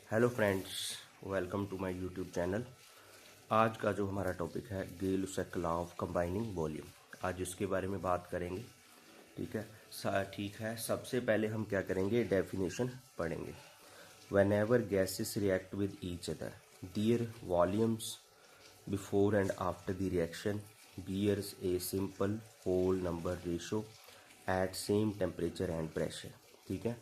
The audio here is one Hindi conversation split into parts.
Hello friends, welcome to my YouTube channel. आज का जो हमारा टॉपिक है Gay Lussac law of combining volume, आज इसके बारे में बात करेंगे। ठीक है, सबसे पहले हम क्या करेंगे, डेफिनेशन पढ़ेंगे। Whenever gases react with each other their volumes before and after the reaction bears a simple whole number ratio at same temperature and pressure. ठीक है,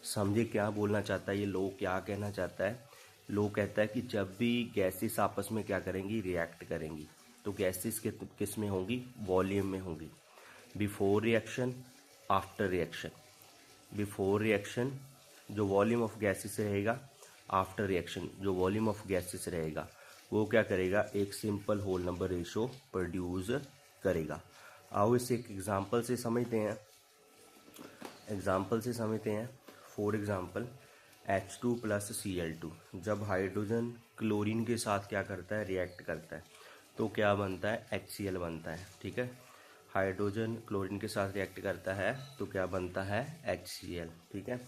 समझे क्या बोलना चाहता है ये लो, क्या कहना चाहता है। लो कहता है कि जब भी गैसेस आपस में क्या करेंगी, रिएक्ट करेंगी, तो गैसेस किस में होंगी, वॉल्यूम में होंगी। Before reaction, after reaction. Before reaction जो वॉल्यूम ऑफ गैसेस रहेगा, आफ्टर रिएक्शन जो वॉल्यूम ऑफ गैसेस रहेगा, वो क्या करेगा, एक simple whole number ratio produce करेगा। आओ इसे एक एग्जांपल से समझते हैं। For example H2 plus Cl2 जब हाइड्रोजन क्लोरीन के साथ क्या करता है, रिएक्ट करता है, तो क्या बनता है, HCl बनता है। ठीक है, हाइड्रोजन क्लोरीन के साथ रिएक्ट करता है तो क्या बनता है, HCl। ठीक है,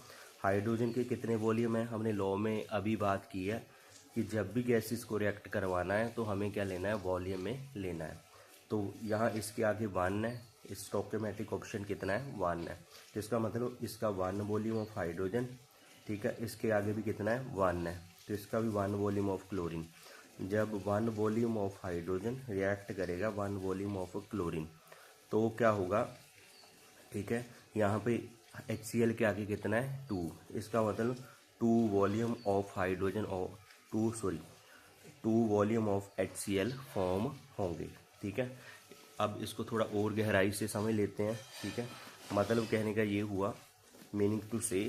हाइड्रोजन के कितने वॉल्यूम है, हमने लॉ में अभी बात की है कि जब भी गैसेस को रिएक्ट करवाना है तो हमें क्या लेना है, वॉल्यूम में लेना है। तो यहाँ इसके आगे 1 है, स्टोइकोमेट्रिक ऑप्शन कितना है, 1 है, तो इसका मतलब इसका 1 वॉल्यूम ऑफ हाइड्रोजन। ठीक है, इसके आगे भी कितना है, 1 है, तो इसका भी 1 वॉल्यूम ऑफ क्लोरीन। जब 1 वॉल्यूम ऑफ हाइड्रोजन रिएक्ट करेगा 1 वॉल्यूम ऑफ क्लोरीन, तो क्या होगा, ठीक है, यहाँ पे HCl के आगे कितना है, 2, इसका मतलब 2 वॉल्यूम ऑफ हाइड्रोजन और 2 वॉल्यूम ऑफ HCl फॉर्म होंगे। ठीक है, अब इसको थोड़ा और गहराई से समझ लेते हैं। ठीक है, मतलब कहने का ये हुआ, मीनिंग टू से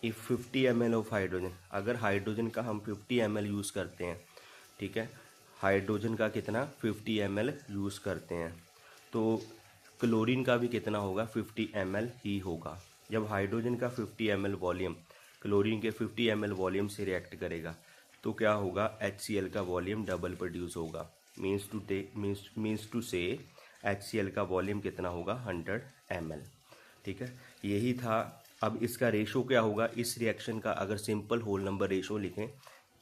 इफ़ 50 ml ऑफ हाइड्रोजन, अगर हाइड्रोजन का हम 50 ml यूज़ करते हैं, ठीक है, हाइड्रोजन का कितना 50 ml यूज़ करते हैं, तो क्लोरीन का भी कितना होगा, 50 ml ही होगा। जब हाइड्रोजन का 50 ml वॉल्यूम क्लोरीन के 50 ml वॉल्यूम से रिएक्ट करेगा तो क्या होगा, HCl का वॉल्यूम डबल प्रोड्यूस होगा। मीन्स टू से HCl का वॉल्यूम कितना होगा, 100 ml। ठीक है, यही था। अब इसका रेशो क्या होगा, इस रिएक्शन का अगर सिंपल होल नंबर रेशो लिखें,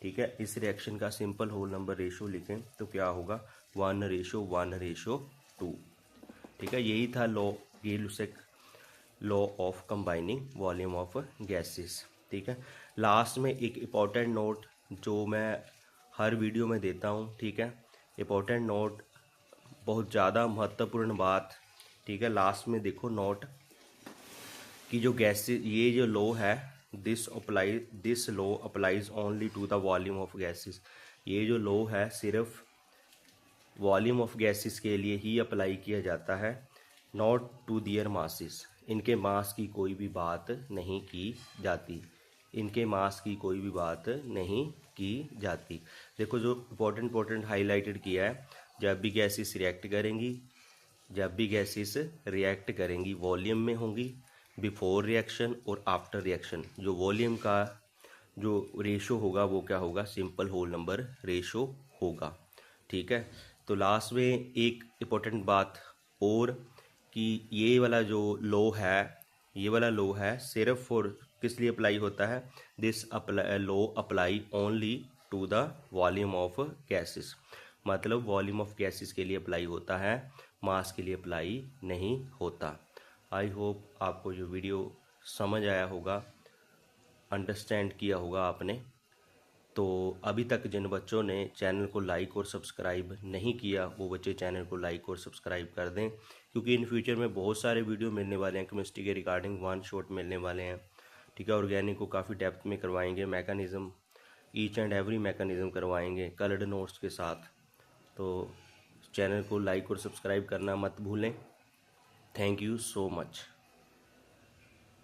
ठीक है, इस रिएक्शन का सिंपल होल नंबर रेशो लिखें तो क्या होगा, 1:1:2। ठीक है, यही था law, Gay Lussac law of combining volume of gases. ठीक है, लास्ट में एक इम्पॉर्टेंट नोट जो मैं हर वीडियो में देता हूँ। ठीक है, इम्पॉर्टेंट नोट, बहुत ज़्यादा महत्वपूर्ण बात। ठीक है, लास्ट में देखो नोट कि जो गैसेस, ये जो लॉ है, this law applies only to the volume of gases. ये जो लॉ है सिर्फ वॉल्यूम ऑफ गैसेस के लिए ही अप्लाई किया जाता है, नॉट टू दियर मासेस। इनके मास की कोई भी बात नहीं की जाती, इनके मास की कोई भी बात नहीं की जाती। देखो जो इम्पोर्टेंट हाईलाइटेड किया है, जब भी गैसेस रिएक्ट करेंगी वॉल्यूम में होंगी, बिफोर रिएक्शन और आफ्टर रिएक्शन जो वॉल्यूम का जो रेशो होगा वो क्या होगा, सिंपल होल नंबर रेशो होगा। ठीक है, तो लास्ट में एक इम्पोर्टेंट बात और कि ये वाला लॉ है सिर्फ फॉर किस लिए अप्लाई होता है, this law apply only to the volume of gases. मतलब वॉल्यूम ऑफ गैसेस के लिए अप्लाई होता है, मास के लिए अप्लाई नहीं होता। आई होप आपको ये वीडियो समझ आया होगा, अंडरस्टैंड किया होगा आपने। तो अभी तक जिन बच्चों ने चैनल को लाइक और सब्सक्राइब नहीं किया, वो बच्चे चैनल को लाइक और सब्सक्राइब कर दें, क्योंकि इन फ्यूचर में बहुत सारे वीडियो मिलने वाले हैं, केमिस्ट्री के रिगार्डिंग 1 शॉट मिलने वाले हैं। ठीक है, ऑर्गेनिक को काफ़ी डेप्थ में करवाएंगे, mechanism, each and every mechanism करवाएंगे कलर्ड नोट्स के साथ। तो चैनल को लाइक और सब्सक्राइब करना मत भूलें। Thank you so much.